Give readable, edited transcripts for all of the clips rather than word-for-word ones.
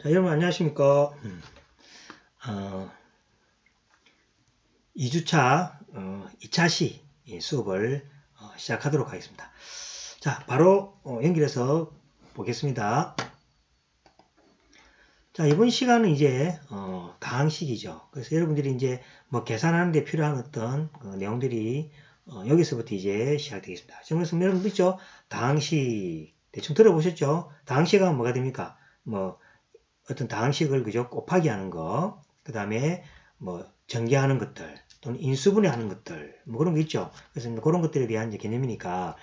자, 여러분 안녕하십니까. 2주차 2차 시 수업을 시작하도록 하겠습니다. 자, 바로 연결해서 보겠습니다. 자, 이번 시간은 이제 다항식이죠. 그래서 여러분들이 이제 뭐 계산하는 데 필요한 어떤 내용들이 여기서부터 이제 시작되겠습니다. 그래서 여러분 있죠? 다항식 대충 들어보셨죠? 다항식은 뭐가 됩니까? 뭐 어떤 다항식을 그저 곱하기 하는 거, 그 다음에 뭐 전개하는 것들, 또는 인수분해하는 것들, 뭐 그런 거 있죠. 그래서 그런 것들에 대한 이제 개념이니까,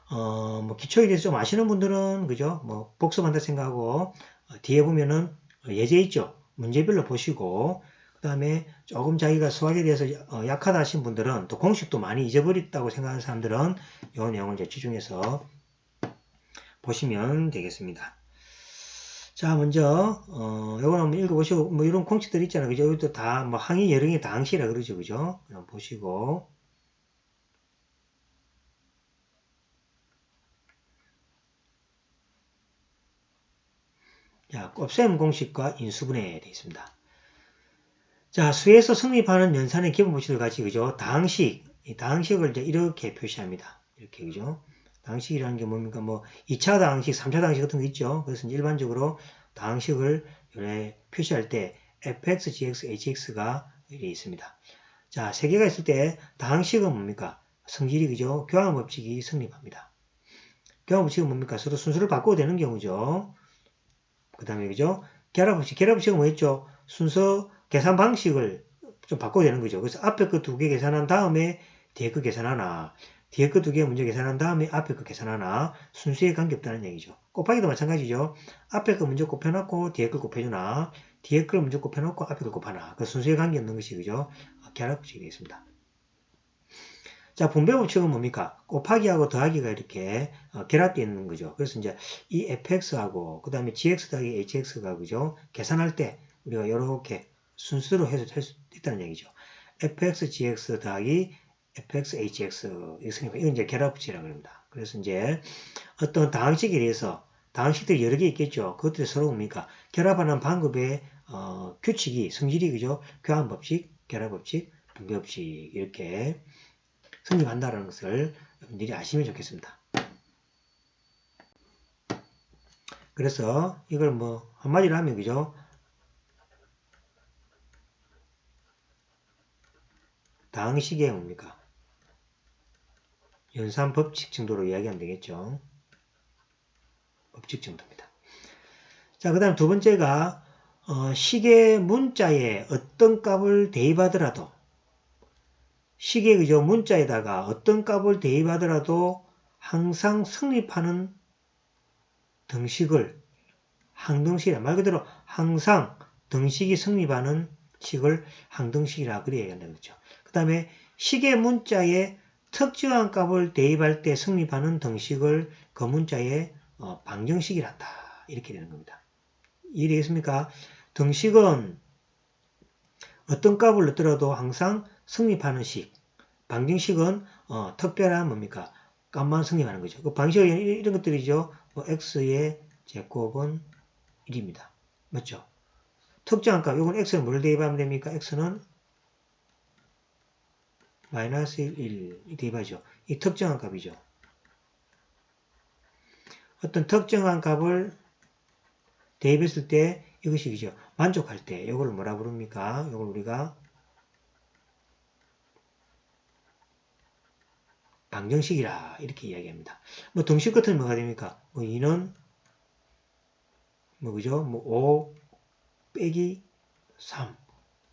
뭐 기초에 대해서 좀 아시는 분들은 그죠? 뭐 복습한다 생각하고, 뒤에 보면은 예제 있죠. 문제별로 보시고, 그 다음에 조금 자기가 수학에 대해서 약하다 하신 분들은 또 공식도 많이 잊어버렸다고 생각하는 사람들은 이 내용을 이제 집중해서 보시면 되겠습니다. 자, 먼저, 요거 한번 읽어보시고, 뭐, 이런 공식들 있잖아요. 그죠? 이것도 다, 뭐, 항이 여령의 다항식이라 그러죠. 그죠? 그냥 보시고. 자, 곱셈 공식과 인수분해 되어 있습니다. 자, 수에서 성립하는 연산의 기본 법칙을 가지고, 그죠? 다항식, 이 다항식을 이제 이렇게 표시합니다. 이렇게, 그죠? 다항식이라는 게 뭡니까? 뭐, 2차 다항식, 3차 다항식 같은 거 있죠? 그래서 일반적으로 다항식을 표시할 때, fx, gx, hx가 이렇게 있습니다. 자, 세 개가 있을 때 다항식은 뭡니까? 성질이 그죠? 교환 법칙이 성립합니다. 교환 법칙은 뭡니까? 서로 순수를 바꿔도 되는 경우죠. 그 다음에 그죠? 결합 법칙. 결합 법칙은 뭐였죠? 순서 계산 방식을 좀 바꿔도 되는 거죠. 그래서 앞에 그 두 개 계산한 다음에 뒤에 거 계산하나, 뒤에 거 두 개 먼저 계산한 다음에 앞에 거 계산하나, 순수에 관계없다는 얘기죠. 곱하기도 마찬가지죠. 앞에 거 먼저 곱해놓고 뒤에 걸 곱해주나, 뒤에 걸 먼저 곱해놓고 앞에 걸 곱하나. 그 순수에 관계없는 것이 그죠? 결합 법칙이 되겠습니다. 자, 분배 법칙은 뭡니까? 곱하기하고 더하기가 이렇게 결합되어 있는 거죠. 그래서 이제 이 fx하고 그 다음에 gx 더하기 hx가 그죠? 계산할 때 우리가 이렇게 순서로 해서 할 수 있다는 얘기죠. fx gx 더하기 fx hx 이건 이제 결합 법칙이라고 합니다. 그래서 이제 어떤 다항식에 대해서 다항식들이 여러 개 있겠죠. 그것들이 서로 뭡니까? 결합하는 방법의 규칙이 성질이 그죠? 교환 법칙, 결합 법칙, 분배 법칙 이렇게 성립한다는 것을 여러분들이 아시면 좋겠습니다. 그래서 이걸 뭐 한마디로 하면 그죠? 다항식의 뭡니까? 연산 법칙 정도로 이야기하면 되겠죠. 법칙 정도입니다. 자, 그 다음 두 번째가 식의 문자에 어떤 값을 대입하더라도 식의 그죠? 문자에다가 어떤 값을 대입하더라도 항상 성립하는 등식을 항등식이라 말 그대로 항상 등식이 성립하는 식을 항등식이라 그래야 한다는 거죠. 그 다음에 식의 문자에 특정한 값을 대입할 때 성립하는 등식을 그 문자에 방정식이란다. 이렇게 되는 겁니다. 이해되겠습니까? 등식은 어떤 값을 넣더라도 항상 성립하는 식. 방정식은 특별한 뭡니까? 값만 성립하는 거죠. 그 방식은 이런 것들이죠. 뭐 x의 제곱은 1입니다. 맞죠? 특정한 값, 이건 x는 뭘 대입하면 됩니까? x는 마이너스 1 대입하죠. 이 특정한 값이죠. 어떤 특정한 값을 대입했을 때 이것이죠. 만족할 때 이걸 뭐라 부릅니까? 이걸 우리가 방정식이라 이렇게 이야기합니다. 뭐 등식 같은 뭐가 됩니까? 뭐 2는 뭐 그죠? 뭐 5 빼기 3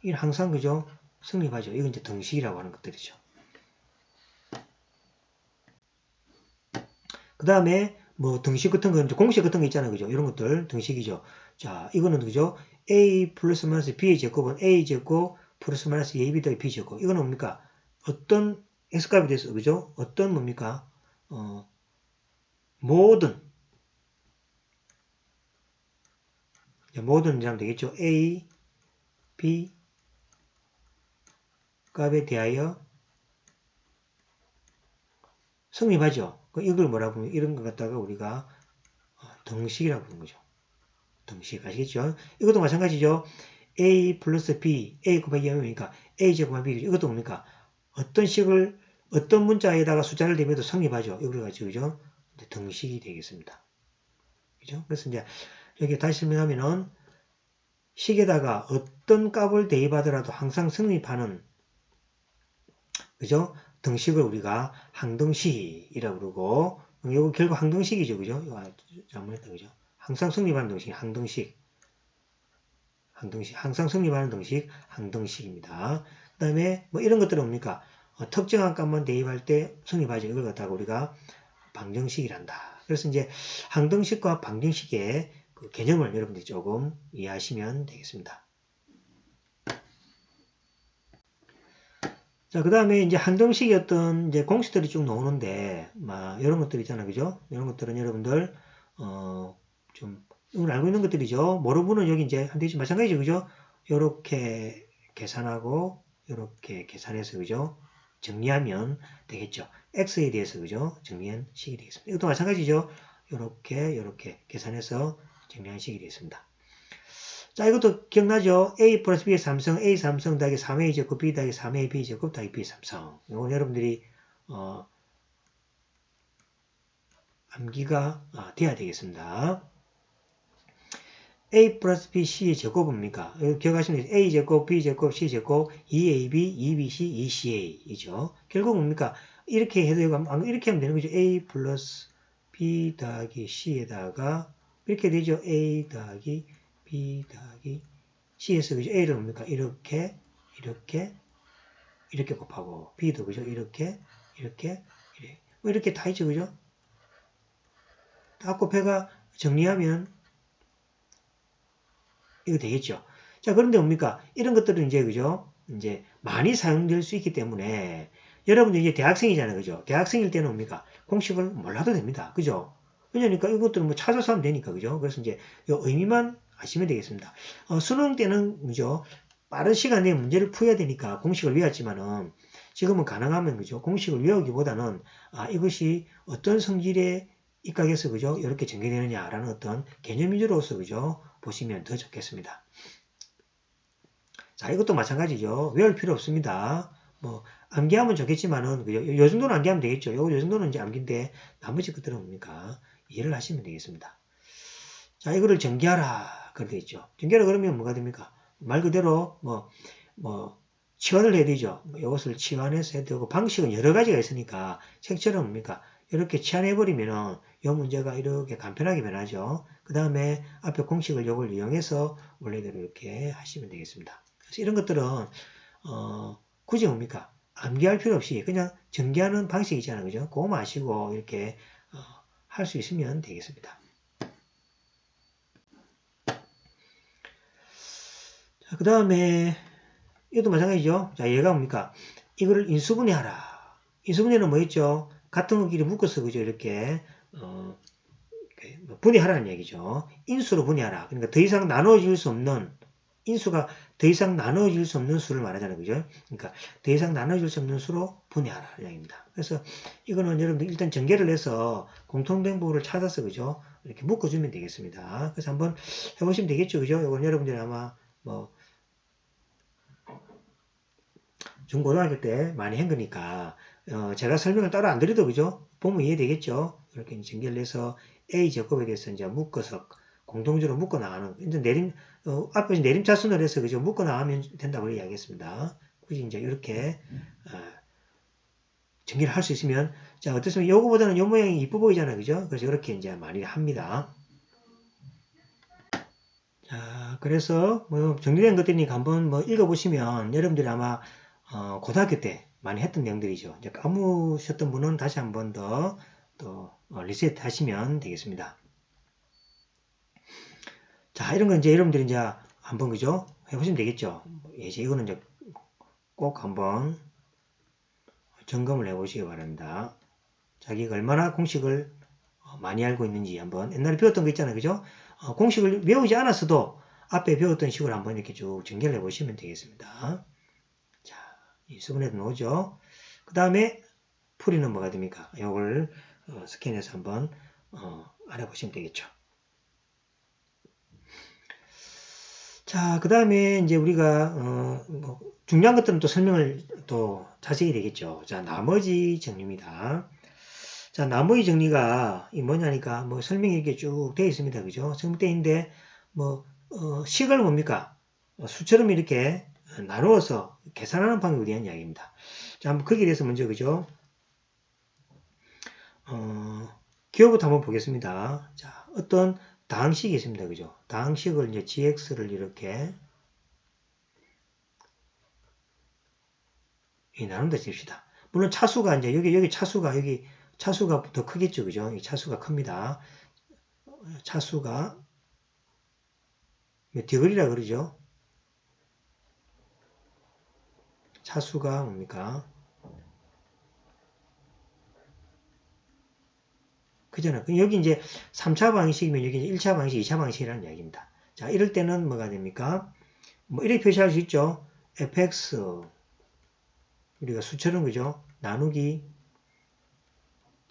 이건 항상 그죠? 성립하죠. 이건 이제 등식이라고 하는 것들이죠. 그 다음에 뭐 등식 같은 거, 공식 같은 거 있잖아요. 그죠? 이런 것들 등식이죠. 자, 이거는 그죠? a 플러스 마이너스 b의 제곱은 a 제곱 플러스 마이너스 ab 더하기 b 제곱. 이거는 뭡니까? 어떤 x값에 대해서 그죠? 어떤 뭡니까? 모든 이라면 되겠죠? a, b 값에 대하여 성립하죠. 이걸 뭐라고 부르면 이런 것 갖다가 우리가 등식이라고 부르는 거죠. 등식 아시겠죠? 이것도 마찬가지죠. a 플러스 b, a 곱하기 2하니까 a 제곱하기 b, 이것도 뭡니까? 어떤 문자에다가 숫자를 대면도 성립하죠. 이걸 가지고, 그죠? 등식이 되겠습니다. 그죠? 그래서 이제 여기 다시 설명하면은 식에다가 어떤 값을 대입하더라도 항상 성립하는, 그죠? 등식을 우리가 항등식이라고 그러고, 이거 결국 항등식이죠. 그죠? 이거 잘못했다. 그죠? 항상 성립하는 등식, 항등식. 항상 성립하는 등식, 항등식입니다. 그 다음에 뭐 이런 것들은 뭡니까? 특정한 값만 대입할 때 성립하죠. 이걸 갖다가 우리가 방정식이란다. 그래서 이제 항등식과 방정식의 그 개념을 여러분들이 조금 이해하시면 되겠습니다. 자, 그 다음에 이제 항등식의 어떤 이제 공식들이 쭉 나오는데, 이런 것들 있잖아요. 그죠? 이런 것들은 여러분들, 좀, 오늘 알고 있는 것들이죠. 모르는 분은 여기 이제 한대지 마찬가지죠. 그죠? 요렇게 계산하고, 요렇게 계산해서, 그죠? 정리하면 되겠죠. x에 대해서, 그죠? 정리한 식이 되겠습니다. 이것도 마찬가지죠. 요렇게 계산해서 정리한 식이 되겠습니다. 자, 이것도 기억나죠? a 플러스 b의 삼성, a 삼성 더하기 3a 제곱 b 더하기 3a b 제곱 더하기 b 삼성. 이건 여러분들이 암기가 돼야 되겠습니다. a 플러스 b c의 제곱입니까? 기억하시면 a 제곱, b 제곱, c 제곱, 2ab, 2bc, 2ca 이죠. 결국 뭡니까? 이렇게 해도 이렇게 하면 되는 거죠. a 플러스 b 더하기 c에다가 이렇게 되죠. a 더하기 b 더하기 c에서 그죠? a를 뭡니까? 이렇게 곱하고 b도 그죠? 이렇게 뭐 이렇게 다 있죠. 그죠? 다 곱해가 정리하면 이거 되겠죠. 자, 그런데 뭡니까? 이런 것들은 이제, 그죠? 이제 많이 사용될 수 있기 때문에 여러분들 이제 대학생이잖아요. 그죠? 대학생일 때는 뭡니까? 공식을 몰라도 됩니다. 그죠? 왜냐니까 이것들은 뭐 찾아서 하면 되니까. 그죠? 그래서 이제 이 의미만 아시면 되겠습니다. 수능 때는, 그죠? 빠른 시간 내에 문제를 풀어야 되니까 공식을 외웠지만은 지금은 가능하면, 그죠? 공식을 외우기보다는, 이것이 어떤 성질에 입각해서, 그죠? 이렇게 전개되느냐라는 어떤 개념 위주로서, 그죠? 보시면 더 좋겠습니다. 자, 이것도 마찬가지죠. 외울 필요 없습니다. 뭐, 암기하면 좋겠지만은, 그죠? 요 정도는 암기하면 되겠죠. 요 정도는 이제 암기인데, 나머지 것들은 뭡니까? 이해를 하시면 되겠습니다. 자, 이거를 전개하라. 그렇게 있죠. 전개하라 그러면 뭐가 됩니까? 말 그대로, 치환을 해야 되죠. 이것을 치환해서 해야 되고, 방식은 여러 가지가 있으니까, 책처럼 뭡니까? 이렇게 치환해버리면은, 이 문제가 이렇게 간편하게 변하죠. 그 다음에 앞에 공식을 이걸 이용해서 원래대로 이렇게 하시면 되겠습니다. 그래서 이런 것들은, 굳이 뭡니까? 암기할 필요 없이 그냥 전개하는 방식이 있잖아요. 그죠? 그거만 아시고 이렇게 할 수 있으면 되겠습니다. 자, 그 다음에 이것도 마찬가지죠. 자, 얘가 뭡니까? 이거를 인수분해하라. 인수분해는 뭐였죠? 같은 것끼리 묶어서 그죠? 이렇게 분해하라는 얘기죠. 인수로 분해하라. 그러니까 더 이상 나눠질 수 없는 인수가 더 이상 나눠질 수 없는 수를 말하잖아요. 그죠? 그러니까 더 이상 나눠질 수 없는 수로 분해하라. 이야기입니다. 그래서 이거는 여러분들 일단 전개를 해서 공통된 부분을 찾아서 그죠? 이렇게 묶어주면 되겠습니다. 그래서 한번 해보시면 되겠죠. 그죠? 이건 여러분들이 아마 뭐 중고등학교 때 많이 한 거니까 제가 설명을 따로 안 드려도 그죠? 보면 이해되겠죠? 이렇게 전개를 해서 A 제곱에 대해서 이제 묶어서 공통적으로 묶어 나가는 이제 앞에 내림차순을 해서 그죠? 묶어 나가면 된다고 이야기했습니다. 굳이 이제 이렇게 전개를 할 수 있으면 자 어떻습니까? 요거보다는 요 모양이 이뻐 보이잖아요. 그죠? 그래서 이렇게 이제 많이 합니다. 자, 그래서 뭐 정리된 것들이니까 한번 뭐 읽어보시면 여러분들이 아마 고등학교 때 많이 했던 내용들이죠. 이제 까무셨던 분은 다시 한번 더 또 리셋 하시면 되겠습니다. 자, 이런 건 이제 여러분들이 이제 한번 그죠? 해보시면 되겠죠. 이제 이거는 이제 꼭 한번 점검을 해보시기 바랍니다. 자기가 얼마나 공식을 많이 알고 있는지 한번 옛날에 배웠던 거 있잖아요. 그죠? 공식을 외우지 않았어도 앞에 배웠던 식으로 한번 이렇게 쭉 전개를 해보시면 되겠습니다. 자, 이 수분해도 나오죠. 그 다음에 풀이는 뭐가 됩니까? 이걸 스캔해서 한번 알아보시면 되겠죠. 자, 그 다음에 이제 우리가, 뭐 중요한 것들은 또 설명을 또 자세히 되겠죠. 자, 나머지 정리입니다. 자, 나머지 정리가 이 뭐냐니까 뭐 설명이 이렇게 쭉 되어 있습니다. 그죠? 설명되어 있는데, 뭐, 식을 뭡니까? 수처럼 이렇게 나누어서 계산하는 방법에 대한 이야기입니다. 자, 한번 거기에 대해서 먼저, 그죠? 기호부터 한번 보겠습니다. 자, 어떤 다항식이 있습니다. 그죠? 다항식을 이제 gx를 이렇게 나눈다 칩시다. 물론 차수가 이제 여기 차수가 더 크겠죠. 그죠? 이 차수가 큽니다. 차수가 디글이라 그러죠. 차수가 뭡니까? 그잖아. 여기 이제 3차 방식이면 여기 이제 1차 방식, 2차 방식이라는 이야기입니다. 자, 이럴 때는 뭐가 됩니까? 뭐 이렇게 표시할 수 있죠. fx 우리가 수처럼 그죠? 나누기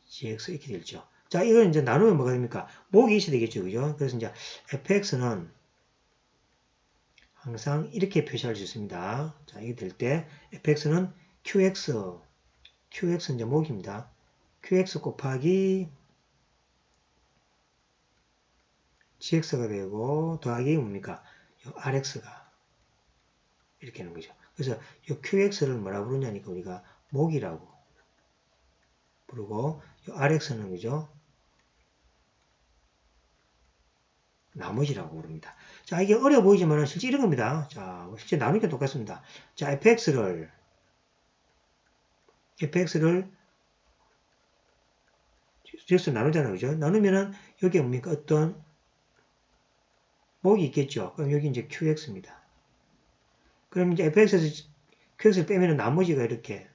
gx 이렇게 되죠. 자, 이건 이제 나누면 뭐가 됩니까? 목이 있어야 되겠죠. 그죠? 그래서 이제 fx는 항상 이렇게 표시할 수 있습니다. 자, 이게 될 때 fx는 qx 이제 목입니다. qx 곱하기 gx가 되고 더하기 뭡니까? rx가 이렇게 하는 거죠. 그래서 이 qx를 뭐라 부르냐니까 우리가 목이라고 부르고 이 rx는 그죠? 나머지라고 부릅니다. 자, 이게 어려워 보이지만 실제 이런 겁니다. 자, 실제 나누기가 똑같습니다. 자, fx를 gx를 나누잖아요. 그죠? 나누면은 여기에 뭡니까? 어떤 목이 있겠죠. 그럼 여기 이제 qx입니다. 그럼 이제 fx에서 qx를 빼면은 나머지가 이렇게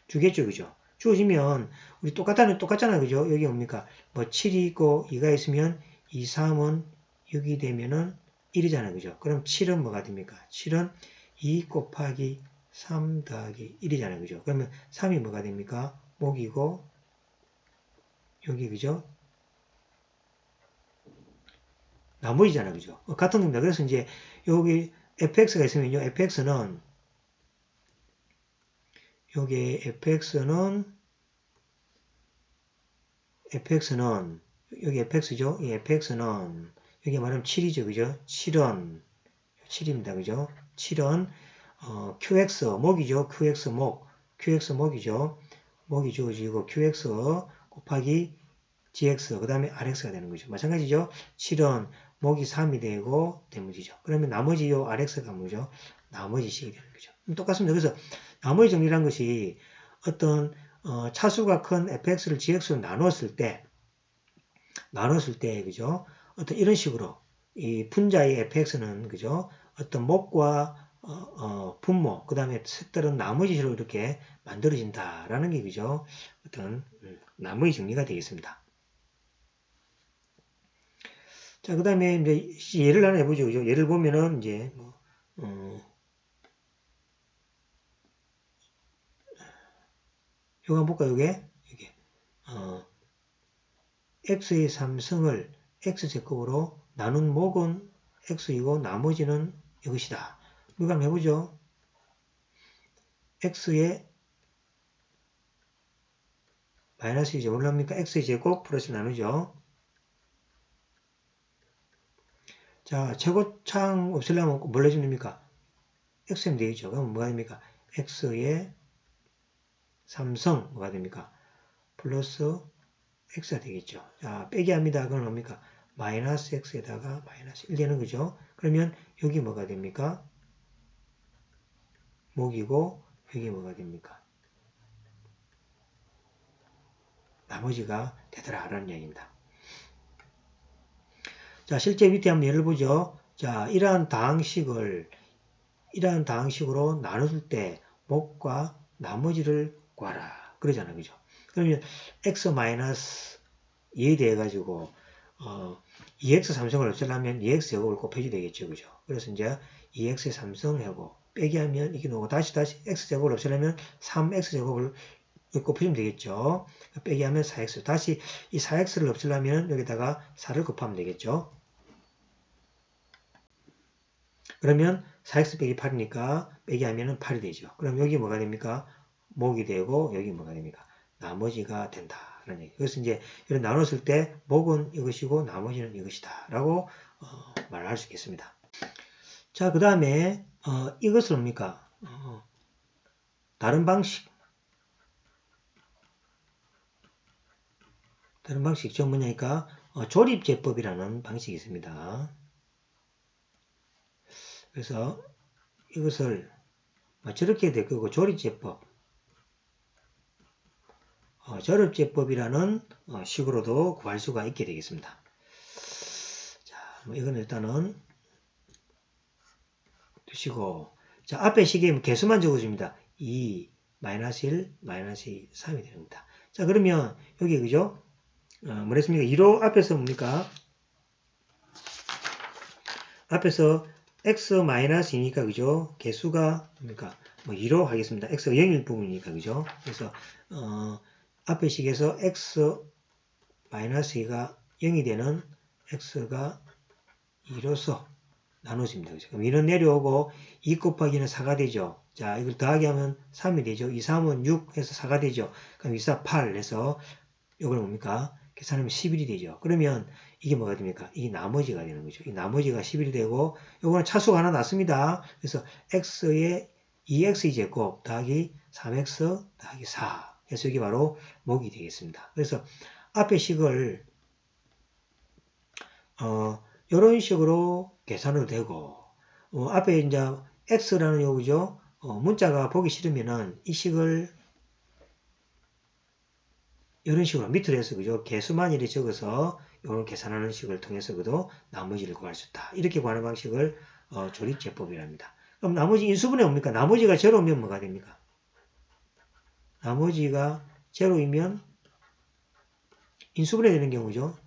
주겠죠. 그죠? 주어지면 우리 똑같잖아요. 그죠? 여기 뭡니까? 뭐 7이 있고 2가 있으면 2, 3은 6이 되면은 1이잖아요. 그죠? 그럼 7은 뭐가 됩니까? 7은 2 곱하기 3 더하기 1이잖아요. 그죠? 그러면 3이 뭐가 됩니까? 목이고 여기 그죠? 나머지잖아요. 그죠? 같은 겁니다. 그래서 이제 여기 fx가 있으면요. fx는 여기 fx는 여기 fx죠. 이 fx는 여기 말하면 7이죠. 그죠? 7은 7입니다. 그죠? 7은 qx 목이죠. qx 목이죠. 목이 주어지고 qx 곱하기 gx 그 다음에 rx가 되는 거죠. 마찬가지죠. 7은 목이 3이 되고 대문지죠. 그러면 나머지 요 rx가 뭐죠? 나머지 식이 되는 거죠. 똑같습니다. 그래서 나머지 정리란 것이 어떤 차수가 큰 fx를 gx로 나눴을 때 그죠? 어떤 이런 식으로 이 분자의 fx는 그죠? 어떤 목과 분모 그 다음에 색다른 나머지 식으로 이렇게 만들어진다라는 게 그죠? 어떤 나머지 정리가 되겠습니다. 자, 그 다음에 이제 예를 하나 해보죠. 그죠? 예를 보면은 이제 뭐, 요거 한번 볼까요? 이게 x의 3승을 x제곱으로 나눈 목은 x이고 나머지는 이것이다. 이거 한번 해보죠. x의 마이너스 이제 올라옵니까? x의 제곱 플러스 나누죠. 자, 최고창 없애려면 뭘 해주면 됩니까? x면 되겠죠. 그럼 뭐가 됩니까? x의 3승 뭐가 됩니까? 플러스 x가 되겠죠. 자, 빼기 합니다. 그건 뭡니까? 마이너스 x에다가 마이너스 1 되는 거죠. 그러면 여기 뭐가 됩니까? 목이고 여기 뭐가 됩니까? 나머지가 되더라라는 이야기입니다. 자, 실제 밑에 한번 예를 보죠. 자, 이러한 다항식으로 나눌 때 목과 나머지를 구하라. 그러잖아요. 그죠? 그러면 x-2에 대해 가지고 2x 삼성을 없애려면 2x 제곱을 곱해줘야 되겠죠. 그죠? 그래서 이제 2x의 삼성하고 빼기 하면 이게 나오고 다시 x 제곱을 없애려면 3x 제곱을 곱해주면 되겠죠. 빼기 하면 4x. 다시 이 4x를 없애려면 여기다가 4를 곱하면 되겠죠. 그러면 4x 빼기 8이니까 빼기 하면은 8이 되죠. 그럼 여기 뭐가 됩니까? 목이 되고 여기 뭐가 됩니까? 나머지가 된다. 라는 얘기. 그래서 이제 이런 나눴을 때 목은 이것이고 나머지는 이것이다. 라고 말을 할 수 있겠습니다. 자, 그 다음에 이것은 뭡니까? 다른 방식. 다른 방식이죠. 뭐냐니까 조립제법이라는 방식이 있습니다. 그래서 이것을 저렇게 될 거고 조립제법, 조립제법이라는 식으로도 구할 수가 있게 되겠습니다. 자, 이건 일단은 두시고, 자, 앞에 식에 개수만 적어줍니다. 2, 마이너스 1, 마이너스 2, 3이 됩니다. 자, 그러면 여기 그죠? 뭐랬습니까? 2로 앞에서 뭡니까? 앞에서 x-2니까 그죠? 개수가 뭡니까? 2로 하겠습니다. x가 0일 부분이니까 그죠? 그래서 앞에 식에서 x-2가 0이 되는 x가 2로서 나눠집니다. 그죠? 그럼 2는 내려오고 2 곱하기는 4가 되죠. 자, 이걸 더하기 하면 3이 되죠. 2, 3은 6 해서 4가 되죠. 그럼 2, 4, 8 해서 이걸 뭡니까? 계산하면 11이 되죠. 그러면 이게 뭐가 됩니까? 이게 나머지가 되는 거죠. 이 나머지가 11이 되고 요거는 차수가 하나 났습니다. 그래서 x의 2x 제곱 더하기 3x 더하기 4 해서 이게 바로 목이 되겠습니다. 그래서 앞에 식을 이런 식으로 계산을 되고 앞에 이제 x라는 요거죠. 문자가 보기 싫으면은 이 식을 이런 식으로 밑으로 해서 그죠? 개수만 이렇게 적어서 이런 계산하는 식을 통해서 그도 나머지를 구할 수 있다. 이렇게 구하는 방식을 조립제법이랍니다. 그럼 나머지 인수분해 뭡니까? 나머지가 제로면 뭐가 됩니까? 나머지가 제로이면 인수분해 되는 경우죠.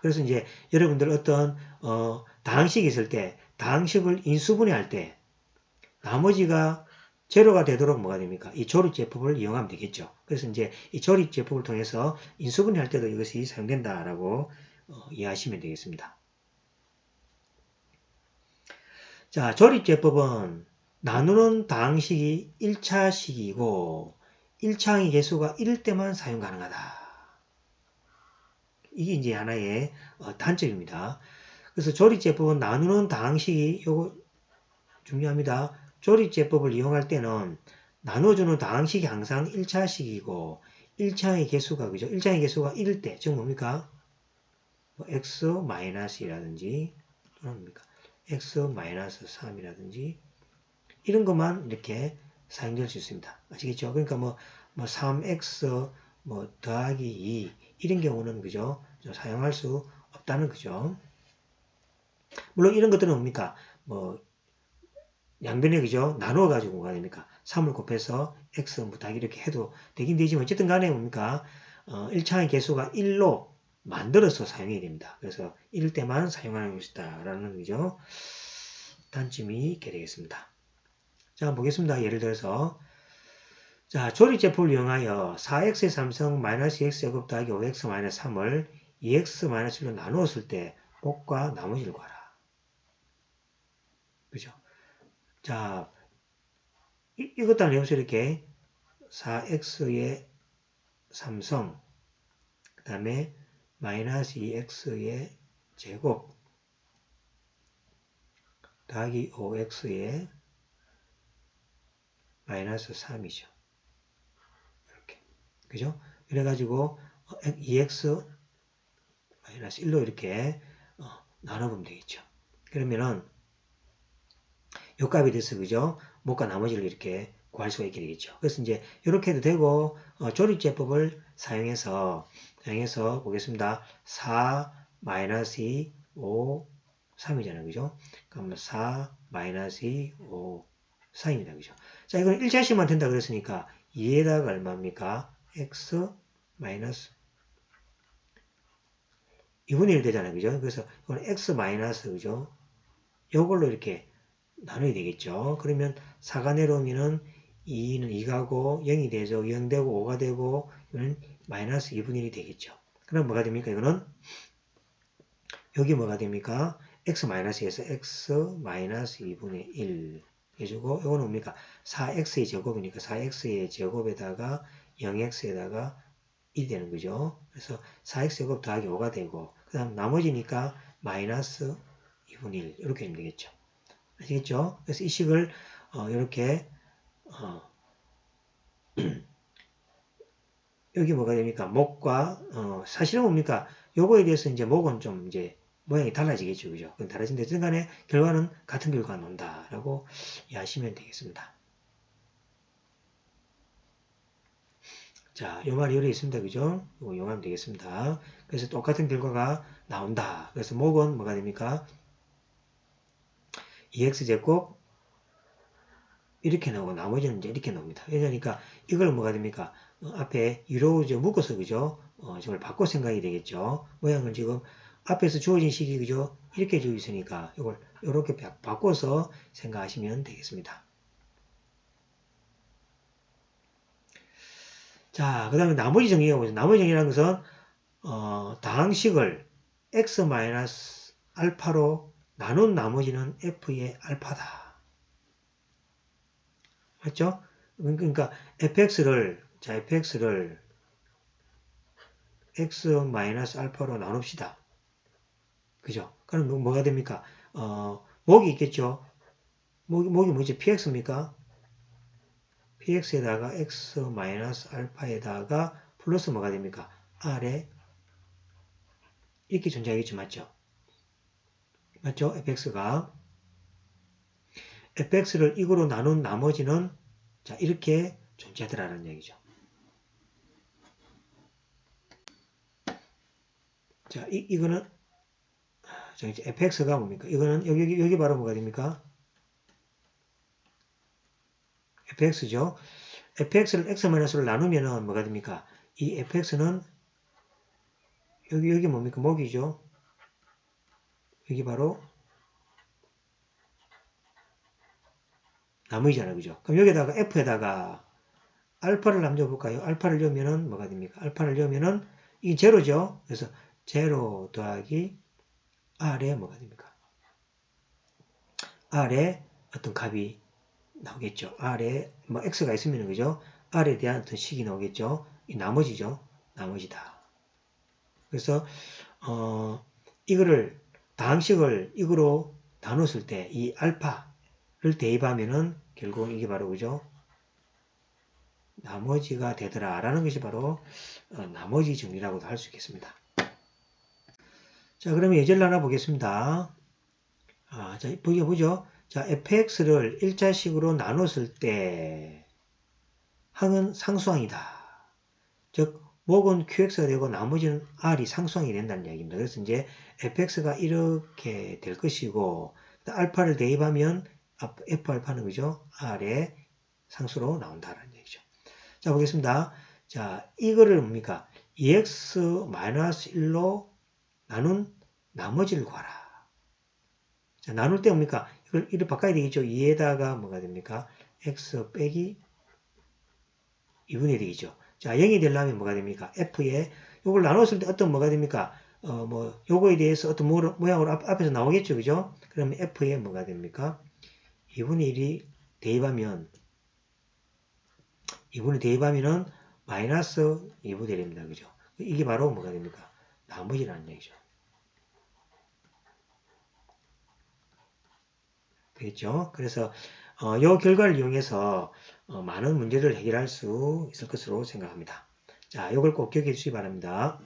그래서 이제 여러분들 어떤 다항식이 있을 때 다항식을 인수분해할 때 나머지가 제로가 되도록 뭐가 됩니까? 이 조립제법을 이용하면 되겠죠. 그래서 이제 이 조립제법을 통해서 인수분해 할 때도 이것이 사용된다라고 이해하시면 되겠습니다. 자, 조립제법은 나누는 다항식이 1차식이고 1차항의 개수가 1일 때만 사용 가능하다. 이게 이제 하나의 단점입니다. 그래서 조립제법은 나누는 다항식이 요거 중요합니다. 조립제법을 이용할 때는 나눠주는 다항식이 항상 1차식이고 1차의 개수가 그죠? 1차의 개수가 1일 때, 즉 뭡니까? x-2라든지 또는 뭡니까? x-3이라든지 이런 것만 이렇게 사용될 수 있습니다. 아시겠죠? 그러니까 뭐 3x 더하기 2 이런 경우는 그죠? 사용할 수 없다는 거죠. 물론 이런 것들은 뭡니까? 양변에 그죠? 나누어 가지고 뭐가 됩니까? 3을 곱해서 x 더하기 이렇게 해도 되긴 되지만 어쨌든 간에 뭡니까? 1차의 개수가 1로 만들어서 사용해야 됩니다. 그래서 1일 때만 사용하는 것이다 라는 거죠. 단점이 있게 되겠습니다. 자, 보겠습니다. 예를 들어서 자, 조립제법을 이용하여 4x의 삼성 마이너스 2x 제곱 더하기 5x 마이너스 3을 2x 마이너스 1로 나누었을 때 곱과 나머지를 구하라. 그죠? 자, 이것도 한번 해보세요. 이렇게 4x의 삼성 그 다음에 마이너스 2x의 제곱 더하기 5x의 마이너스 3이죠. 이렇게. 그죠? 그래가지고 2x 마이너스 1로 이렇게 나눠보면 되겠죠. 그러면은 요 값이 돼서 그죠? 목과 나머지를 이렇게 구할 수가 있게 되겠죠. 그래서 이제 이렇게 해도 되고 조립제법을 사용해서 보겠습니다. 4 마이너스 2 5 3이잖아요. 그죠? 그럼 4 마이너스 2 5 4입니다. 그죠? 자, 이건 1차식만 된다 그랬으니까 2에다가 얼마입니까? x 마이너스 2분의 1 되잖아요. 그죠? 그래서 이건 x 마이너스 그죠? 요걸로 이렇게 나눠야 되겠죠. 그러면 4가 내려오면은 2는 2가고 0이 되죠. 0 되고 5가 되고 이는 마이너스 2분의 1이 되겠죠. 그럼 뭐가 됩니까? 이거는 여기 뭐가 됩니까? x-에서 x-2분의 1 해주고 이거는 뭡니까? 4x의 제곱이니까 4x의 제곱에다가 0x에다가 1이 되는 거죠. 그래서 4x 제곱 더하기 5가 되고 그 다음 나머지니까 마이너스 2분의 1 이렇게 하면 되겠죠. 아시겠죠? 그래서 이 식을 이렇게 여기 뭐가 됩니까? 목과 사실은 뭡니까? 요거에 대해서 이제 목은 좀 이제 모양이 달라지겠죠. 그죠? 그건 달라진데 어쨌든 간에 결과는 같은 결과가 나온다라고 이해하시면 되겠습니다. 자, 요 말이 여기 있습니다. 그죠? 이거 이용하면 되겠습니다. 그래서 똑같은 결과가 나온다. 그래서 목은 뭐가 됩니까? 2x제곱 이렇게 나오고 나머지는 이제 이렇게 나옵니다. 그러니까 이걸 뭐가 됩니까? 앞에 유로 묶어서 그죠? 저걸 바꿔 생각이 되겠죠. 모양을 지금 앞에서 주어진 식이 그죠? 이렇게 주어 있으니까 이걸 이렇게 바꿔서 생각하시면 되겠습니다. 자, 그 다음에 나머지 정리가 뭐죠? 나머지 정리라는 것은 다항식을 x-알파로 나눈 나머지는 f의 알파다. 맞죠? 그러니까 fx를 x-알파로 나눕시다. 그죠? 그럼 뭐가 됩니까? 목이 있겠죠? 목이 뭐지? px입니까? px에다가 x-알파에다가 플러스 뭐가 됩니까? r에 이렇게 존재하겠죠. 맞죠? 맞죠? fx를 이거로 나눈 나머지는 자 이렇게 존재하더라는 얘기죠. 자, 이거는 자, 이제 fx가 뭡니까? 이거는 여기 바로 뭐가 됩니까? fx죠. fx를 x-로 나누면은 뭐가 됩니까? 이 fx는 여기 뭡니까? 목이죠. 여기 바로 나머지잖아요. 그죠? 그럼 여기다가 f에다가 알파를 남겨 볼까요? 알파를 넣으면은 뭐가 됩니까? 알파를 넣으면은 이 제로죠. 그래서 제로 더하기 r에 뭐가 됩니까? r에 어떤 값이 나오겠죠. r에 뭐 x가 있으면 그죠? r에 대한 어떤 식이 나오겠죠. 이 나머지죠. 나머지다. 그래서 이거를 다항식을 이거로 나눴을 때 이 알파를 대입하면은 결국 이게 바로 그죠? 나머지가 되더라 라는 것이 바로 나머지 정리라고도 할 수 있겠습니다. 자, 그러면 예제를 하나 보겠습니다. 자, 보죠. 자, fx를 1자식으로 나눴을 때 항은 상수항이다. 즉 목은 qx가 되고 나머지는 r이 상수항이 된다는 이야기입니다. 그래서 이제 fx가 이렇게 될 것이고 알파를 대입하면 f알파는 그죠? r의 상수로 나온다는 얘기죠. 자, 보겠습니다. 자, 이거를 뭡니까? 2x-1로 나눈 나머지를 구하라. 자, 나눌 때 뭡니까? 이걸 바꿔야 되겠죠? 2에다가 뭐가 됩니까? x 빼기 2분의 되겠죠. 자, 0이 되려면 뭐가 됩니까? f에 이걸 나눴을 때 어떤 뭐가 됩니까? 요거에 대해서 어떤 모양으로 앞에서 나오겠죠. 그죠? 그러면 f에 뭐가 됩니까? 2분의 1이 대입하면 2분의 대입하면은 마이너스 2분의 1입니다. 그죠? 이게 바로 뭐가 됩니까? 나머지라는 얘기죠. 되겠죠? 그래서 이 결과를 이용해서 많은 문제를 해결할 수 있을 것으로 생각합니다. 자, 이걸 꼭 기억해 주시기 바랍니다.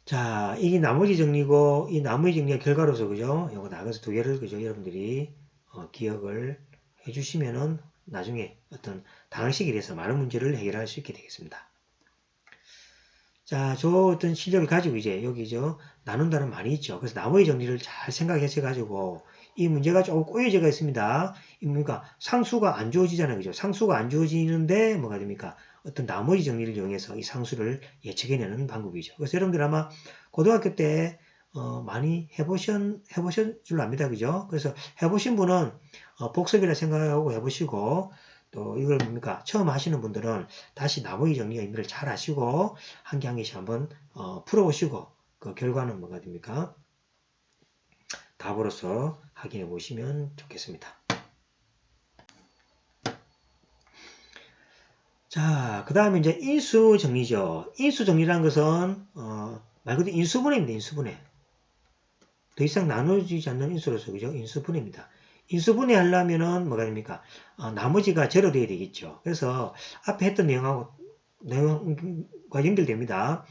자, 이게 나머지 정리고 이 나머지 정리의 결과로서 그죠? 이거 나가서 두 개를 그죠? 여러분들이 기억을 해주시면은 나중에 어떤 다항식에 대해서 많은 문제를 해결할 수 있게 되겠습니다. 자, 저 어떤 실력을 가지고 이제 여기죠. 나눈다는 말이 있죠. 그래서 나머지 정리를 잘 생각해서 가지고 이 문제가 조금 꼬여져가 있습니다. 이 뭡니까? 상수가 안 주어지잖아요. 그죠? 상수가 안 주어지는데 뭐가 됩니까? 어떤 나머지 정리를 이용해서 이 상수를 예측해내는 방법이죠. 그래서 여러분들 아마 고등학교 때 많이 해보신 줄로 압니다. 그죠? 그래서 해보신 분은 복습이라 생각하고 해보시고, 또 이걸 뭡니까? 처음 하시는 분들은 다시 나머지 정리 의미를 잘 아시고, 한 개 한 개씩 한번 풀어보시고, 그 결과는 뭐가 됩니까? 답으로서 확인해 보시면 좋겠습니다. 자, 그 다음에 이제 인수 정리죠. 인수 정리라는 것은, 말 그대로 인수분해입니다. 인수분해. 더 이상 나눠지지 않는 인수로서, 그죠? 인수분해입니다. 인수분해 하려면은 뭐가 됩니까? 나머지가 제로 돼야 되겠죠. 그래서 앞에 했던 내용과 연결됩니다.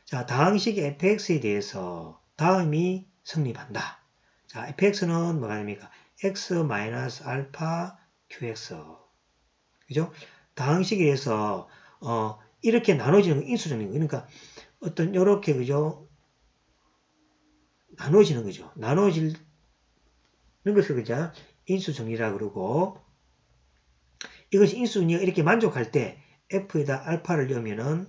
자, 다항식 fx에 대해서 다음이 성립한다. 자, fx는 뭐가 됩니까? x-알파 qx. 그죠? 다항식에 의해서 이렇게 나눠지는 인수정리. 그러니까 어떤 요렇게 그죠? 나눠지는 거죠. 나눠지는 것을 그죠? 인수정리라 그러고, 이것이 인수정리가 이렇게 만족할 때 f에다 알파를 넣으면은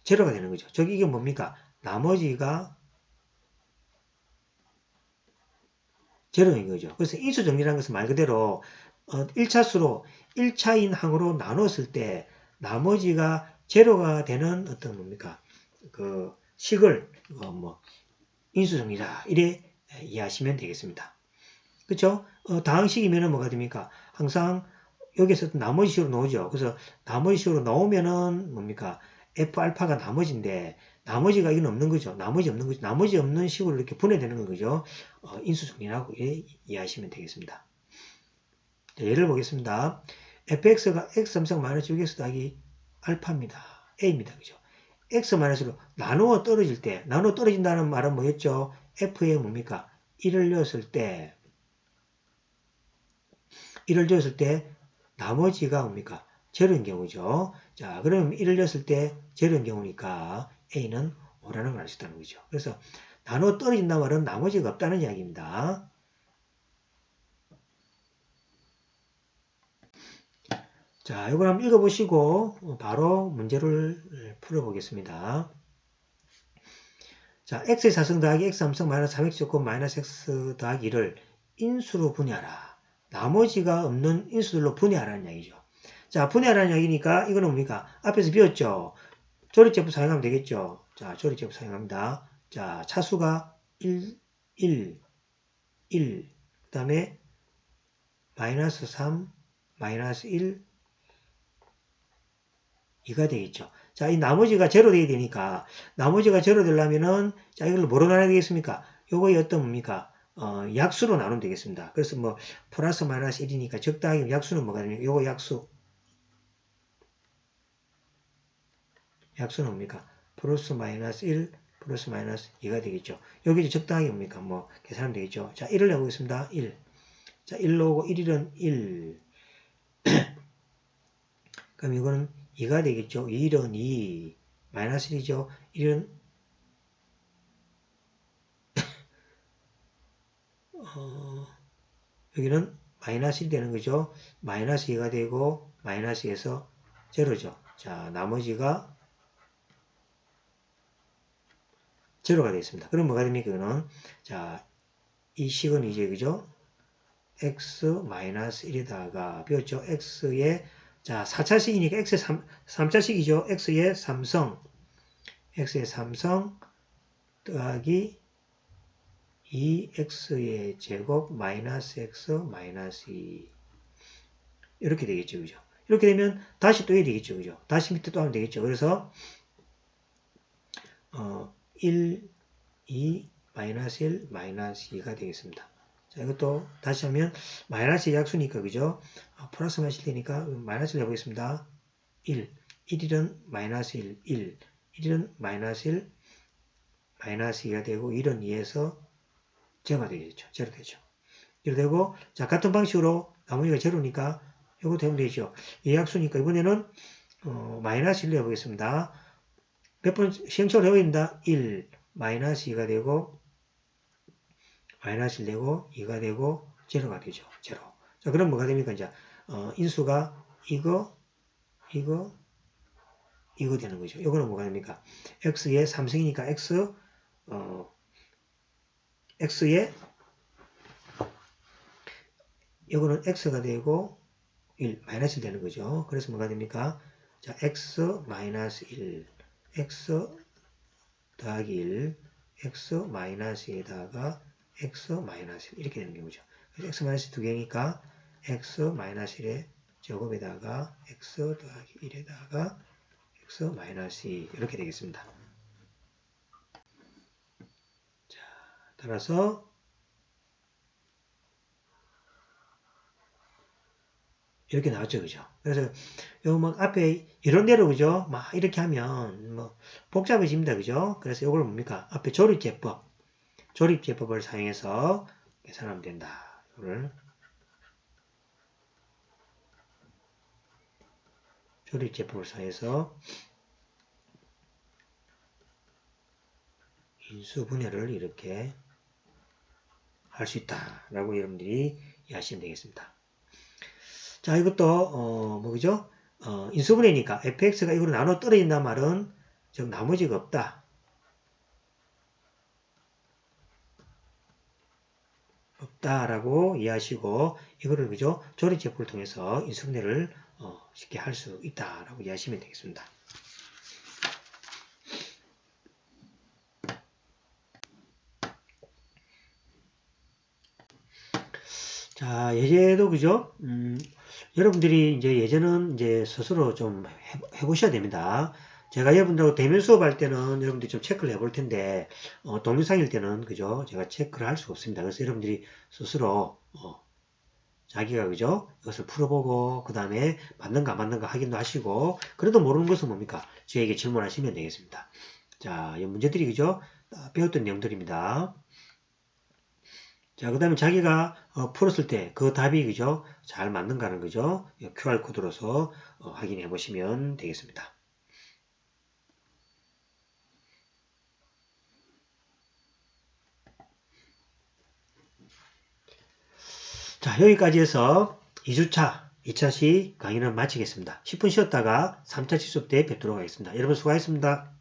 제로가 되는 거죠. 저기 이게 뭡니까? 나머지가 제로인 거죠. 그래서 인수정리라는 것은 말 그대로 1차수로 1차인 항으로 나눴을 때 나머지가 제로가 되는 어떤 뭡니까? 그 식을 인수정리다 이래 이해하시면 되겠습니다. 그렇죠? 다항식이면은 뭐가 됩니까? 항상 여기서 나머지 식으로 나오죠. 그래서 나머지 식으로 나오면은 뭡니까? f 알파가 나머지인데 나머지가 이건 없는 거죠. 나머지 없는 거죠. 나머지 없는 식으로 이렇게 분해되는 거죠. 인수정리라고 이해하시면 되겠습니다. 자, 예를 보겠습니다. fx가 x3-6x 더하기 알파입니다. a입니다. 그죠? x-로 나누어 떨어질 때, 나누어 떨어진다는 말은 뭐였죠? f에 뭡니까? 1을 넣었을 때, 나머지가 뭡니까? 제로인 경우죠. 자, 그럼 1을 넣었을 때 제로인 경우니까 a는 5라는 걸 알 수 있다는 거죠. 그래서 나누어 떨어진다는 말은 나머지가 없다는 이야기입니다. 자, 이걸 한번 읽어보시고 바로 문제를 풀어보겠습니다. 자, x의 4승 더하기 x 3승 마이너스 3x 제곱 마이너스 x 더하기 1을 인수로 분해하라. 나머지가 없는 인수들로 분해하라는 이야기죠. 자, 분해하라는 이야기니까 이거는 뭡니까? 앞에서 비웠죠. 조립제법 사용하면 되겠죠. 자, 조립제법 사용합니다. 자, 차수가 1, 그 다음에 마이너스 3, 마이너스 1, 2가 되겠죠. 자, 이 나머지가 제로 돼야 되니까, 나머지가 제로 되려면은, 자, 이걸 뭐로 나눠야 되겠습니까? 요거의 어떤 뭡니까? 약수로 나누면 되겠습니다. 그래서 뭐, 플러스 마이너스 1이니까 적당히 약수는 뭐가 되냐면, 요거 약수. 약수는 뭡니까? 플러스 마이너스 1, 플러스 마이너스 2가 되겠죠. 여기 적당히 뭡니까? 뭐, 계산하면 되겠죠. 자, 1을 해보겠습니다. 1. 자, 1로 오고 1일은 1. 그럼 이거는 2가 되겠죠. 1은 2. 마이너스 1이죠. 1은 여기는 마이너스 1이 되는 거죠. 마이너스 2가 되고 마이너스에서 제로죠. 자, 나머지가 제로가 되겠습니다. 그럼 뭐가 됩니까? 이거는 자, 이 식은 이제 그죠? x 마이너스 1에다가 비웠죠. x의 자, 4차식이니까 x의 3차식이죠. x의 3성 더하기 2x의 제곱 마이너스 x 마이너스 2 이렇게 되겠죠. 그죠? 이렇게 되면 다시 또 해야 되겠죠. 그죠? 다시 밑에 또 하면 되겠죠. 그래서 1, 2, 마이너스 1, 마이너스 2가 되겠습니다. 자, 이것도 다시 하면 마이너스 약수니까 그죠? 플러스 마이너스 되니까 마이너스를 해보겠습니다. 1, 1은 마이너스 1, 1은 마이너스 1, 마이너스 2가 되고 1은 2에서 제로가 되겠죠. 제로 되죠. 제로 되고 자, 같은 방식으로 나머지가 제로니까 이거 되면 되죠. 이 약수니까 이번에는 마이너스 1로 해보겠습니다. 몇 번 시행착오를 해보겠습니다. 1, 마이너스 2가 되고 마이너스 1 되고 2가 되고 제로가 되죠. 제로. 자, 그럼 뭐가 됩니까? 이제 인수가 이거 되는 거죠. 이거는 뭐가 됩니까? x의 3승이니까 x x에 이거는 x가 되고 1, 마이너스 1 되는 거죠. 그래서 뭐가 됩니까? 자, x 마이너스 1, x 더하기 1, x 마이너스 2에다가 x 마이너스 1 이렇게 되는 경우죠. 그래서 x 마이너스 2개니까 x 마이너스 1의 제곱에다가 x 더하기 1에다가 x 마이너스 2 이렇게 되겠습니다. 자, 따라서 이렇게 나왔죠, 그죠? 그래서 요 막 앞에 이런대로 그죠? 막 이렇게 하면 뭐 복잡해집니다, 그죠? 그래서 요걸 뭡니까? 앞에 조립제법을 사용해서 계산하면 된다. 이거를 조립제법을 사용해서 인수분해를 이렇게 할 수 있다라고 여러분들이 이해하시면 되겠습니다. 자, 이것도 뭐죠? 인수분해니까 fx가 이거로 나눠 떨어진다는 말은 즉 나머지가 없다. 없다라고 이해하시고 이거를 그죠? 조립제법을 통해서 인수분해를 쉽게 할 수 있다라고 이해하시면 되겠습니다. 자, 예제도 그죠? 여러분들이 이제 예제는 이제 스스로 좀 해보셔야 됩니다. 제가 여러분들하고 대면 수업할 때는 여러분들이 좀 체크를 해볼 텐데, 동영상일 때는 그죠? 제가 체크를 할 수가 없습니다. 그래서 여러분들이 스스로, 자기가 그죠? 이것을 풀어보고, 그 다음에 맞는가 안 맞는가 확인도 하시고, 그래도 모르는 것은 뭡니까? 저에게 질문하시면 되겠습니다. 자, 이 문제들이 그죠? 배웠던 내용들입니다. 자, 그 다음에 자기가 풀었을 때 그 답이 그죠? 잘 맞는가는 그죠? QR코드로서 확인해 보시면 되겠습니다. 자, 여기까지 해서 2주차, 2차 시 강의는 마치겠습니다. 10분 쉬었다가 3차 실습 때 뵙도록 하겠습니다. 여러분 수고하셨습니다.